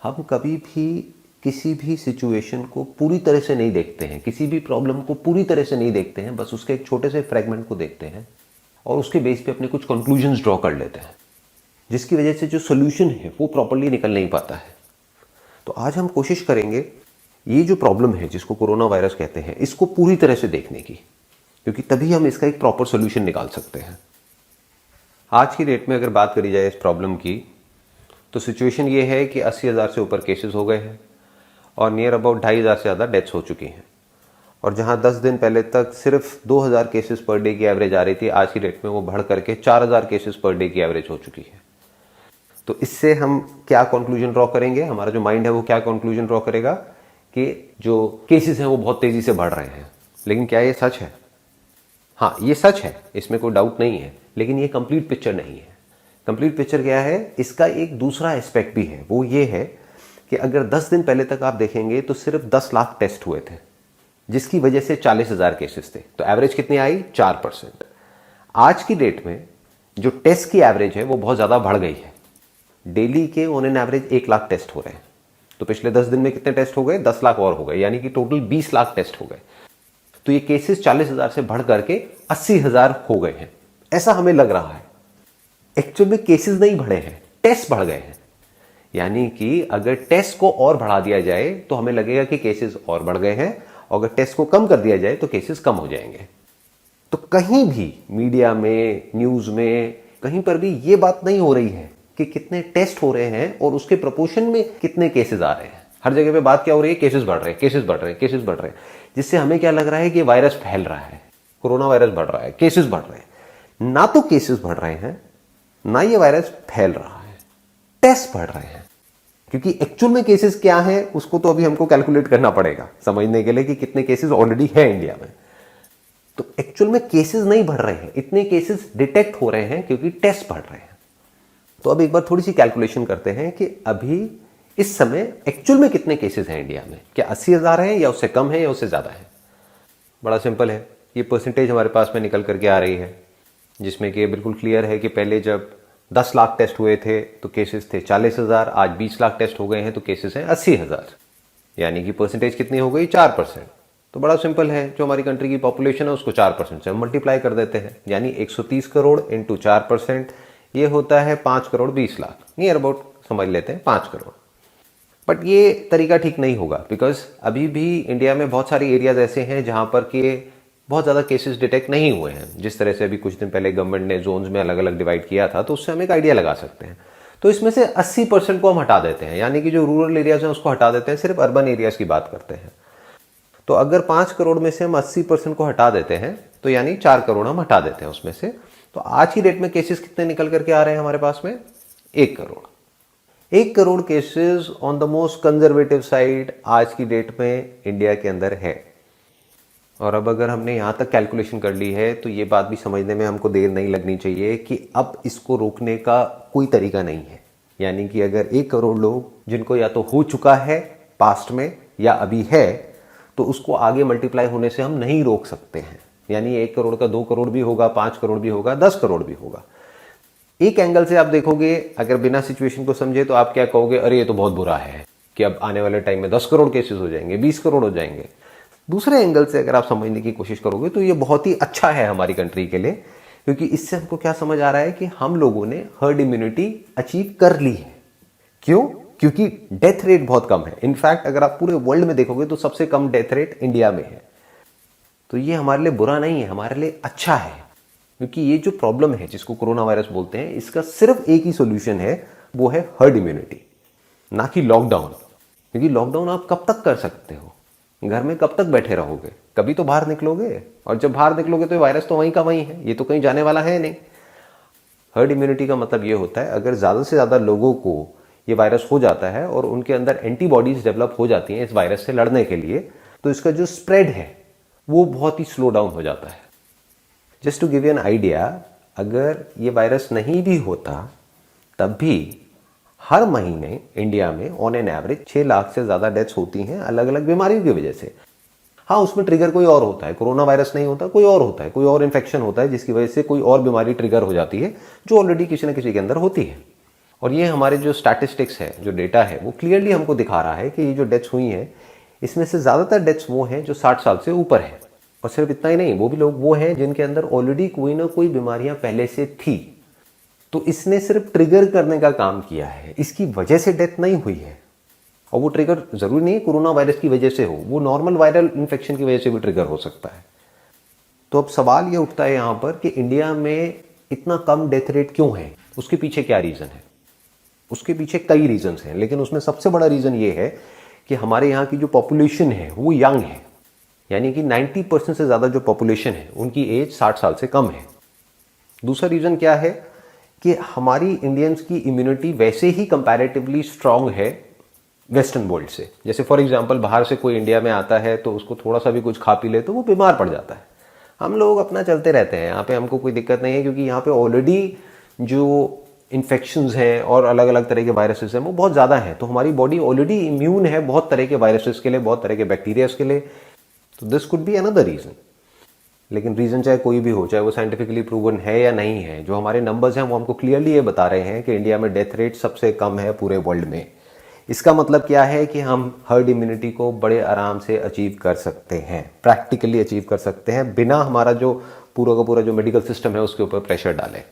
हम कभी भी किसी भी सिचुएशन को पूरी तरह से नहीं देखते हैं, किसी भी प्रॉब्लम को पूरी तरह से नहीं देखते हैं, बस उसके एक छोटे से फ्रेगमेंट को देखते हैं और उसके बेस पे अपने कुछ कंक्लूजन्स ड्रॉ कर लेते हैं, जिसकी वजह से जो सोल्यूशन है वो प्रॉपर्ली निकल नहीं पाता है। तो आज हम कोशिश करेंगे ये जो प्रॉब्लम है जिसको कोरोना वायरस कहते हैं, इसको पूरी तरह से देखने की, क्योंकि तभी हम इसका एक प्रॉपर सोल्यूशन निकाल सकते हैं। आज की डेट में अगर बात करी जाए इस प्रॉब्लम की, तो सिचुएशन ये है कि 80,000 से ऊपर केसेस हो गए हैं और नियर अबाउट 2,500 से ज़्यादा डेथ्स हो चुकी हैं। और जहां 10 दिन पहले तक सिर्फ 2,000 केसेस पर डे की एवरेज आ रही थी, आज की डेट में वो बढ़ करके 4,000 केसेस पर डे की एवरेज हो चुकी है। तो इससे हम क्या कंक्लूजन ड्रॉ करेंगे, हमारा जो माइंड है वो क्या कंक्लूजन ड्रॉ करेगा कि जो केसेस हैं वो बहुत तेजी से बढ़ रहे हैं। लेकिन क्या ये सच है? हाँ, ये सच है, इसमें कोई डाउट नहीं है, लेकिन ये कंप्लीट पिक्चर नहीं है। कंप्लीट पिक्चर क्या है? इसका एक दूसरा एस्पेक्ट भी है, वो ये है कि अगर 10 दिन पहले तक आप देखेंगे तो सिर्फ 10 लाख टेस्ट हुए थे, जिसकी वजह से 40,000 केसेस थे। तो एवरेज कितनी आई? 4%। आज की डेट में जो टेस्ट की एवरेज है वो बहुत ज़्यादा बढ़ गई है। डेली के on an average 1 lakh test हो रहे हैं। तो पिछले 10 दिन में कितने टेस्ट हो गए? 10 लाख और हो गए, यानी कि टोटल 20 लाख टेस्ट हो गए। तो ये केसेस 40,000 से बढ़ करके 80,000 हो गए हैं, ऐसा हमें लग रहा है। एक्चुअल में केसेस नहीं बढ़े हैं, टेस्ट बढ़ गए हैं। यानी कि अगर टेस्ट को और बढ़ा दिया जाए तो हमें लगेगा कि केसेस और बढ़ गए हैं, और अगर टेस्ट को कम कर दिया जाए तो केसेस कम हो जाएंगे। तो कहीं भी मीडिया में, न्यूज में, कहीं पर भी ये बात नहीं हो रही है कि कितने टेस्ट हो रहे हैं और उसके प्रोपोर्शन में कितने केसेस आ रहे हैं। हर जगह पे बात क्या हो रही है? केसेस बढ़ रहे हैं, केसेस बढ़ रहे हैं, केसेस बढ़ रहे हैं, जिससे हमें क्या लग रहा है कि वायरस फैल रहा है, कोरोना वायरस बढ़ रहा है, केसेस बढ़ रहे हैं। ना तो केसेस बढ़ रहे हैं, ना ये वायरस फैल रहा है, टेस्ट बढ़ रहे हैं। क्योंकि एक्चुअल में केसेस क्या है उसको तो अभी हमको कैलकुलेट करना पड़ेगा समझने के लिए कि कितने केसेस ऑलरेडी है इंडिया में। तो एक्चुअल में केसेस नहीं बढ़ रहे हैं, इतने केसेस डिटेक्ट हो रहे हैं क्योंकि टेस्ट बढ़ रहे हैं। तो अब एक बार थोड़ी सी कैलकुलेशन करते हैं कि अभी इस समय एक्चुअल में कितने केसेस हैं इंडिया में। क्या 80,000 है, या उससे कम है, या उससे ज्यादा है? बड़ा सिंपल है, ये परसेंटेज हमारे पास में निकल करके आ रही है, जिसमें कि बिल्कुल क्लियर है कि पहले जब 10 लाख टेस्ट हुए थे तो केसेस थे 40,000, आज 20 लाख टेस्ट हो गए हैं तो केसेस हैं 80,000, यानी कि परसेंटेज कितनी हो गई? 4%। तो बड़ा सिंपल है, जो हमारी कंट्री की पॉपुलेशन है उसको 4% से हम मल्टीप्लाई कर देते हैं, यानी 130 करोड़ इंटू 4%, ये होता है 5 करोड़ 20 लाख, नियर अबाउट समझ लेते हैं 5 करोड़। बट ये तरीका ठीक नहीं होगा, बिकॉज अभी भी इंडिया में बहुत सारी एरियाज ऐसे हैं जहां पर के बहुत ज़्यादा केसेस डिटेक्ट नहीं हुए हैं। जिस तरह से अभी कुछ दिन पहले गवर्नमेंट ने जोन्स में अलग अलग डिवाइड किया था, तो उससे हम एक आइडिया लगा सकते हैं। तो इसमें से 80% को हम हटा देते हैं, यानी कि जो रूरल एरियाज हैं उसको हटा देते हैं, सिर्फ अर्बन एरियाज की बात करते हैं। तो अगर 5 करोड़ में से हम 80% को हटा देते हैं तो यानी 4 करोड़ हम हटा देते हैं उसमें से। तो आज की डेट में केसेस कितने निकल करके आ रहे हैं हमारे पास में? 1 crore. 1 crore cases on the most conservative side आज की डेट में इंडिया के अंदर है। और अब अगर हमने यहां तक कैलकुलेशन कर ली है तो ये बात भी समझने में हमको देर नहीं लगनी चाहिए कि अब इसको रोकने का कोई तरीका नहीं है। यानी कि अगर 1 करोड़ लोग जिनको या तो हो चुका है पास्ट में या अभी है, तो उसको आगे मल्टीप्लाई होने से हम नहीं रोक सकते हैं। यानी 1 करोड़ का 2 करोड़ भी होगा, 5 करोड़ भी होगा, 10 करोड़ भी होगा। एक एंगल से आप देखोगे, अगर बिना सिचुएशन को समझे तो आप क्या कहोगे? अरे ये तो बहुत बुरा है कि अब आने वाले टाइम में 10 करोड़ केसेस हो जाएंगे, 20 करोड़ हो जाएंगे। दूसरे एंगल से अगर आप समझने की कोशिश करोगे तो ये बहुत ही अच्छा है हमारी कंट्री के लिए, क्योंकि इससे हमको क्या समझ आ रहा है कि हम लोगों ने हर्ड इम्यूनिटी अचीव कर ली है। क्यों? क्योंकि डेथ रेट बहुत कम है। इनफैक्ट अगर आप पूरे वर्ल्ड में देखोगे तो सबसे कम डेथ रेट इंडिया में है। तो ये हमारे लिए बुरा नहीं है, हमारे लिए अच्छा है, क्योंकि ये जो प्रॉब्लम है जिसको कोरोना वायरस बोलते हैं, इसका सिर्फ एक ही सोल्यूशन है, वो है हर्ड इम्यूनिटी, ना कि लॉकडाउन। क्योंकि लॉकडाउन आप कब तक कर सकते हो? घर में कब तक बैठे रहोगे? कभी तो बाहर निकलोगे, और जब बाहर निकलोगे तो वायरस तो वहीं का वहीं है, ये तो कहीं जाने वाला है नहीं। हर्ड इम्यूनिटी का मतलब ये होता है, अगर ज्यादा से ज्यादा लोगों को ये वायरस हो जाता है और उनके अंदर एंटीबॉडीज डेवलप हो जाती हैं इस वायरस से लड़ने के लिए, तो इसका जो स्प्रेड है वो बहुत ही स्लो डाउन हो जाता है। Just to give you an idea, अगर ये वायरस नहीं भी होता तब भी हर महीने इंडिया में ऑन एन एवरेज 6 लाख से ज्यादा डेथ्स होती हैं अलग अलग बीमारियों की वजह से। हाँ, उसमें ट्रिगर कोई और होता है, कोरोना वायरस नहीं होता, कोई और होता है, कोई और इन्फेक्शन होता है जिसकी वजह से कोई और बीमारी ट्रिगर हो जाती है जो ऑलरेडी किसी न किसी के अंदर होती है। और ये हमारे जो स्टैटिस्टिक्स है, जो डेटा है, वो क्लियरली हमको दिखा रहा है कि ये जो डेथ्स हुई हैं, इसमें से ज़्यादातर डेथ्स वो हैं जो 60 साल से ऊपर हैं। और सिर्फ इतना ही नहीं, वो भी लोग वो हैं जिनके अंदर ऑलरेडी कोई ना कोई बीमारियां पहले से थी। तो इसने सिर्फ ट्रिगर करने का काम किया है, इसकी वजह से डेथ नहीं हुई है। और वो ट्रिगर जरूरी नहीं कोरोना वायरस की वजह से हो, वो नॉर्मल वायरल इन्फेक्शन की वजह से भी ट्रिगर हो सकता है। तो अब सवाल ये उठता है यहाँ पर कि इंडिया में इतना कम डेथ रेट क्यों है, उसके पीछे क्या रीज़न है? उसके पीछे कई रीजंस हैं, लेकिन उसमें सबसे बड़ा रीज़न ये है कि हमारे यहाँ की जो पॉपुलेशन है वो यंग है। यानी कि 90% से ज़्यादा जो पॉपुलेशन है उनकी एज 60 साल से कम है। दूसरा रीज़न क्या है कि हमारी इंडियंस की इम्यूनिटी वैसे ही कंपैरेटिवली स्ट्रांग है वेस्टर्न वर्ल्ड से। जैसे फॉर एग्जांपल बाहर से कोई इंडिया में आता है तो उसको थोड़ा सा भी कुछ खा पी ले तो वो बीमार पड़ जाता है। हम लोग अपना चलते रहते हैं, यहाँ पे हमको कोई दिक्कत नहीं है, क्योंकि यहाँ पे ऑलरेडी जो इन्फेक्शंस हैं और अलग अलग तरह के वायरसेस हैं वो बहुत ज़्यादा हैं। तो हमारी बॉडी ऑलरेडी इम्यून है बहुत तरह के वायरसेस के लिए, बहुत तरह के बैक्टीरियाज के लिए। तो this could be another reason. लेकिन रीज़न चाहे कोई भी हो, चाहे वो साइंटिफिकली प्रूवन है या नहीं है, जो हमारे नंबर्स हैं वो हमको क्लियरली ये बता रहे हैं कि इंडिया में डेथ रेट सबसे कम है पूरे वर्ल्ड में। इसका मतलब क्या है कि हम हर्ड इम्यूनिटी को बड़े आराम से अचीव कर सकते हैं, प्रैक्टिकली अचीव कर सकते हैं, बिना हमारा जो पूरा का पूरा जो मेडिकल सिस्टम है उसके ऊपर प्रेशर डालें।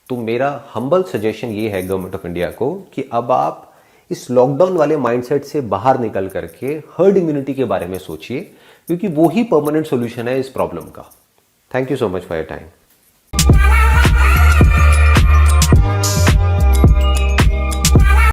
तो मेरा हम्बल सजेशन ये है गवर्नमेंट ऑफ इंडिया को कि अब आप इस लॉकडाउन वाले माइंडसेट से बाहर निकल करके हर्ड इम्यूनिटी के बारे में सोचिए, क्योंकि वो ही परमानेंट सॉल्यूशन है इस प्रॉब्लम का। Thank you so much for your time.